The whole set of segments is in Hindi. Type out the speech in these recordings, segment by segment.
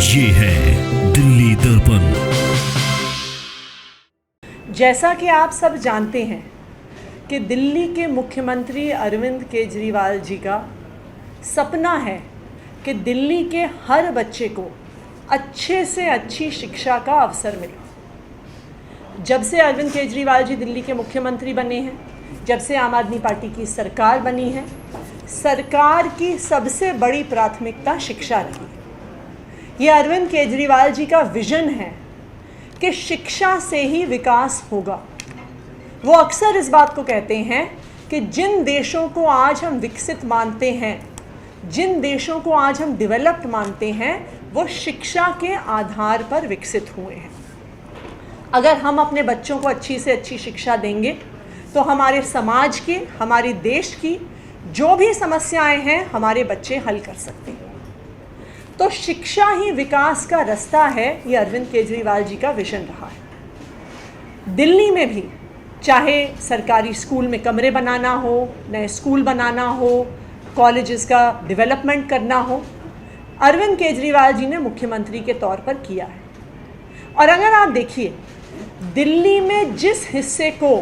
ये है दिल्ली दर्पण। जैसा कि आप सब जानते हैं कि दिल्ली के मुख्यमंत्री अरविंद केजरीवाल जी का सपना है कि दिल्ली के हर बच्चे को अच्छे से अच्छी शिक्षा का अवसर मिले। जब से अरविंद केजरीवाल जी दिल्ली के मुख्यमंत्री बने हैं, जब से आम आदमी पार्टी की सरकार बनी है, सरकार की सबसे बड़ी प्राथमिकता शिक्षा रही है। ये अरविंद केजरीवाल जी का विजन है कि शिक्षा से ही विकास होगा। वो अक्सर इस बात को कहते हैं कि जिन देशों को आज हम विकसित मानते हैं, जिन देशों को आज हम डेवलप्ड मानते हैं, वो शिक्षा के आधार पर विकसित हुए हैं। अगर हम अपने बच्चों को अच्छी से अच्छी शिक्षा देंगे तो हमारे समाज की, हमारे देश की जो भी समस्याएं हैं, हमारे बच्चे हल कर सकते हैं। तो शिक्षा ही विकास का रास्ता है, ये अरविंद केजरीवाल जी का विजन रहा है। दिल्ली में भी चाहे सरकारी स्कूल में कमरे बनाना हो, नए स्कूल बनाना हो, कॉलेजेस का डेवलपमेंट करना हो, अरविंद केजरीवाल जी ने मुख्यमंत्री के तौर पर किया है। और अगर आप देखिए, दिल्ली में जिस हिस्से को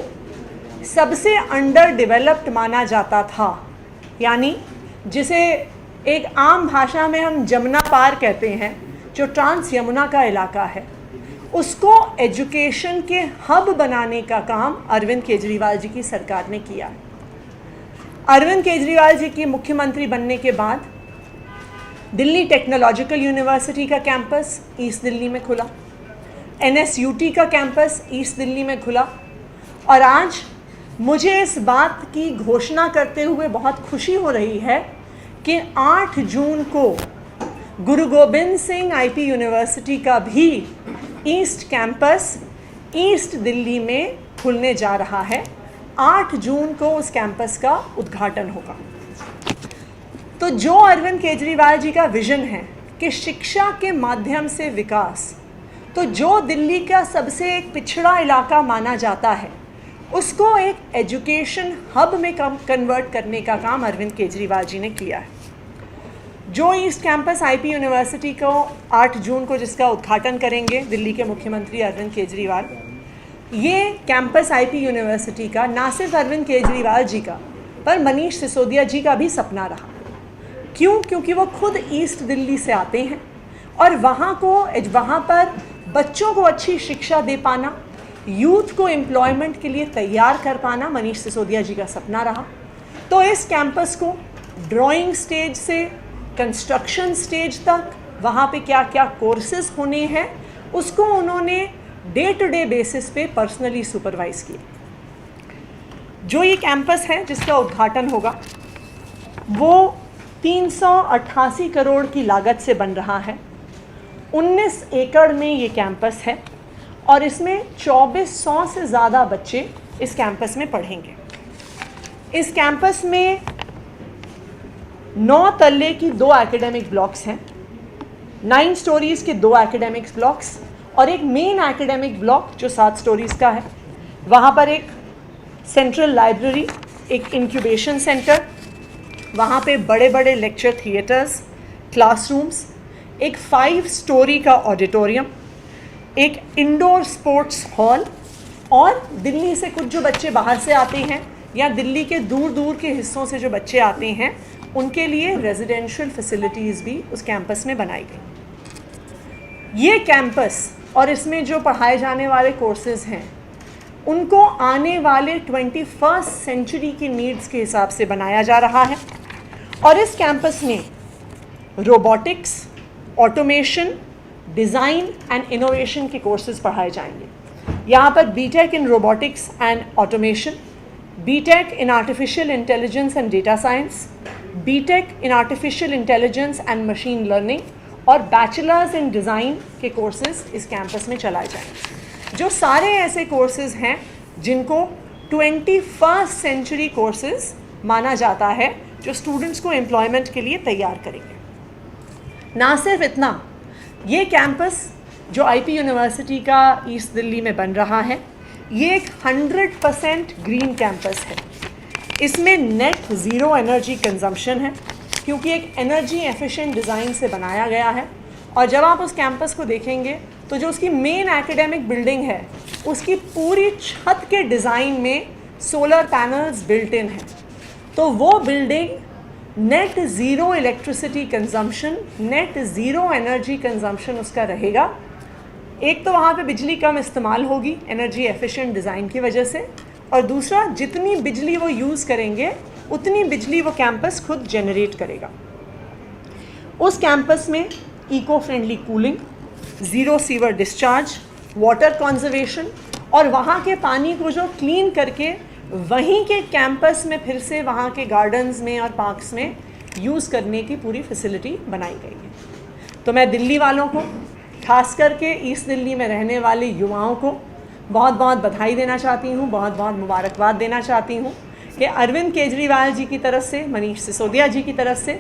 सबसे अंडर डेवलप्ड माना जाता था, यानी जिसे एक आम भाषा में हम जमुना पार कहते हैं, जो ट्रांस यमुना का इलाका है, उसको एजुकेशन के हब बनाने का काम अरविंद केजरीवाल जी की सरकार ने किया है। अरविंद केजरीवाल जी की मुख्यमंत्री बनने के बाद दिल्ली टेक्नोलॉजिकल यूनिवर्सिटी का कैंपस ईस्ट दिल्ली में खुला, NSUT का कैंपस ईस्ट दिल्ली में खुला, और आज मुझे इस बात की घोषणा करते हुए बहुत खुशी हो रही है कि 8 जून को गुरु गोबिंद सिंह IP यूनिवर्सिटी का भी ईस्ट कैंपस ईस्ट दिल्ली में खुलने जा रहा है। 8 जून को उस कैंपस का उद्घाटन होगा। तो जो अरविंद केजरीवाल जी का विजन है कि शिक्षा के माध्यम से विकास, तो जो दिल्ली का सबसे एक पिछड़ा इलाका माना जाता है, उसको एक एजुकेशन हब में कन्वर्ट करने का काम अरविंद केजरीवाल जी ने किया है। जो ईस्ट कैंपस IP यूनिवर्सिटी को 8 जून को जिसका उद्घाटन करेंगे दिल्ली के मुख्यमंत्री अरविंद केजरीवाल, ये कैंपस IP यूनिवर्सिटी का ना सिर्फ अरविंद केजरीवाल जी का, पर मनीष सिसोदिया जी का भी सपना रहा। क्यों? क्योंकि वो खुद ईस्ट दिल्ली से आते हैं और वहाँ पर बच्चों को अच्छी शिक्षा दे पाना, यूथ को एम्प्लॉयमेंट के लिए तैयार कर पाना मनीष सिसोदिया जी का सपना रहा। तो इस कैंपस को ड्राइंग स्टेज से कंस्ट्रक्शन स्टेज तक, वहाँ पे क्या क्या कोर्सेज होने हैं, उसको उन्होंने डे टू डे बेसिस पे पर्सनली सुपरवाइज किया। जो ये कैंपस है जिसका उद्घाटन होगा, वो 388 करोड़ की लागत से बन रहा है। 19 एकड़ में ये कैंपस है और इसमें 2400 से ज़्यादा बच्चे इस कैंपस में पढ़ेंगे। इस कैंपस में 9 तल्ले की 2 एकेडमिक ब्लॉक्स हैं, 9 स्टोरीज़ के 2 एकेडमिक ब्लॉक्स और एक मेन एकेडमिक ब्लॉक जो 7 स्टोरीज़ का है। वहाँ पर एक सेंट्रल लाइब्रेरी, एक इंक्यूबेशन सेंटर, वहाँ पे बड़े बड़े लेक्चर थिएटर्स, क्लासरूम्स, एक 5 स्टोरी का ऑडिटोरियम, एक इंडोर स्पोर्ट्स हॉल, और दिल्ली से कुछ जो बच्चे बाहर से आते हैं या दिल्ली के दूर दूर के हिस्सों से जो बच्चे आते हैं, उनके लिए रेजिडेंशियल फैसिलिटीज़ भी उस कैंपस में बनाई गई। ये कैंपस और इसमें जो पढ़ाए जाने वाले कोर्सेज़ हैं, उनको आने वाले 21st सेंचुरी की नीड्स के हिसाब से बनाया जा रहा है। और इस कैंपस में robotics, automation, design and innovation के कोर्सेज पढ़ाए जाएंगे। यहाँ पर BTech in robotics and automation, BTech in artificial intelligence and data science, BTech in artificial intelligence and machine learning और बैचलर्स इन डिज़ाइन के कोर्सेज इस कैंपस में चलाए जाएंगे। जो सारे ऐसे कोर्सेज हैं जिनको 21st सेंचुरी कोर्सेज माना जाता है, जो स्टूडेंट्स को एम्प्लॉयमेंट के लिए तैयार करेंगे। ना सिर्फ इतना, ये कैंपस जो IP यूनिवर्सिटी का ईस्ट दिल्ली में बन रहा है, ये एक 100% ग्रीन कैंपस है। इसमें नेट ज़ीरो एनर्जी कंजम्पशन है, क्योंकि एक एनर्जी एफिशिएंट डिज़ाइन से बनाया गया है और जब आप उस कैंपस को देखेंगे तो जो उसकी मेन एकेडमिक बिल्डिंग है उसकी पूरी छत के डिज़ाइन में सोलर पैनल्स बिल्ट इन है। तो वो building net zero electricity consumption, net zero energy consumption उसका रहेगा। एक तो वहाँ पे बिजली कम इस्तेमाल होगी एनर्जी एफिशिएंट डिज़ाइन की वजह से, और दूसरा जितनी बिजली वो यूज़ करेंगे उतनी बिजली वो कैंपस खुद जनरेट करेगा। उस कैंपस में eco friendly cooling, zero sewer discharge, water conservation और वहाँ के पानी को जो क्लीन करके वहीं के कैंपस में फिर से वहाँ के गार्डन्स में और पार्क्स में यूज़ करने की पूरी फैसिलिटी बनाई गई है। तो मैं दिल्ली वालों को, खास करके ईस्ट दिल्ली में रहने वाले युवाओं को बहुत बहुत बधाई देना चाहती हूँ, बहुत बहुत मुबारकबाद देना चाहती हूँ कि अरविंद केजरीवाल जी की तरफ से, मनीष सिसोदिया जी की तरफ से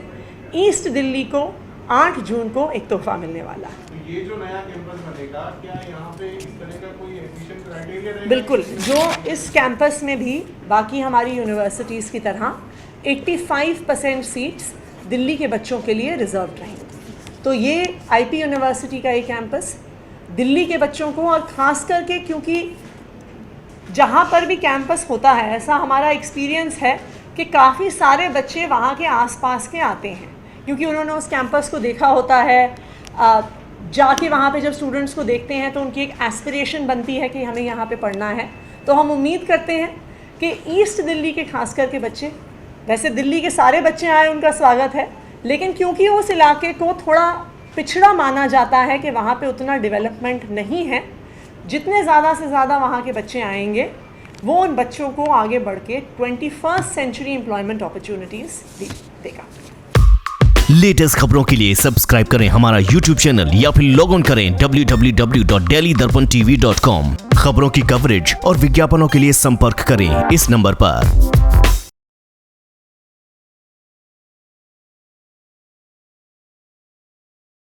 ईस्ट दिल्ली को 8 जून को एक तोहफा मिलने वाला है। तो ये जो नया कैंपस बनेगा, क्या यहाँ पे इस तरह का कोई एडमिशन क्राइटेरिया रहेगा? बिल्कुल, जो इस कैंपस में भी बाकी हमारी यूनिवर्सिटीज़ की तरह 85% सीट्स दिल्ली के बच्चों के लिए रिजर्व रहेंगी। तो ये आईपी यूनिवर्सिटी का एक कैंपस दिल्ली के बच्चों को, और ख़ास करके क्योंकि जहाँ पर भी कैंपस होता है ऐसा हमारा एक्सपीरियंस है कि काफ़ी सारे बच्चे वहाँ के आसपास के आते हैं क्योंकि उन्होंने उस कैंपस को देखा होता है। जाके वहाँ पे जब स्टूडेंट्स को देखते हैं तो उनकी एक एस्पिरेशन बनती है कि हमें यहाँ पे पढ़ना है। तो हम उम्मीद करते हैं कि ईस्ट दिल्ली के खास करके बच्चे, वैसे दिल्ली के सारे बच्चे आए उनका स्वागत है, लेकिन क्योंकि उस इलाके को थोड़ा पिछड़ा माना जाता है कि वहाँ पे उतना डेवलपमेंट नहीं है, जितने ज़्यादा से ज़्यादा वहाँ के बच्चे आएंगे वो उन बच्चों को आगे बढ़ के 21st सेंचुरी एम्प्लॉयमेंट अपॉर्चुनिटीज़ देगा। लेटेस्ट खबरों के लिए सब्सक्राइब करें हमारा YouTube चैनल या फिर लॉग ऑन करें www.delhidarpantv.com। खबरों की कवरेज और विज्ञापनों के लिए संपर्क करें इस नंबर पर।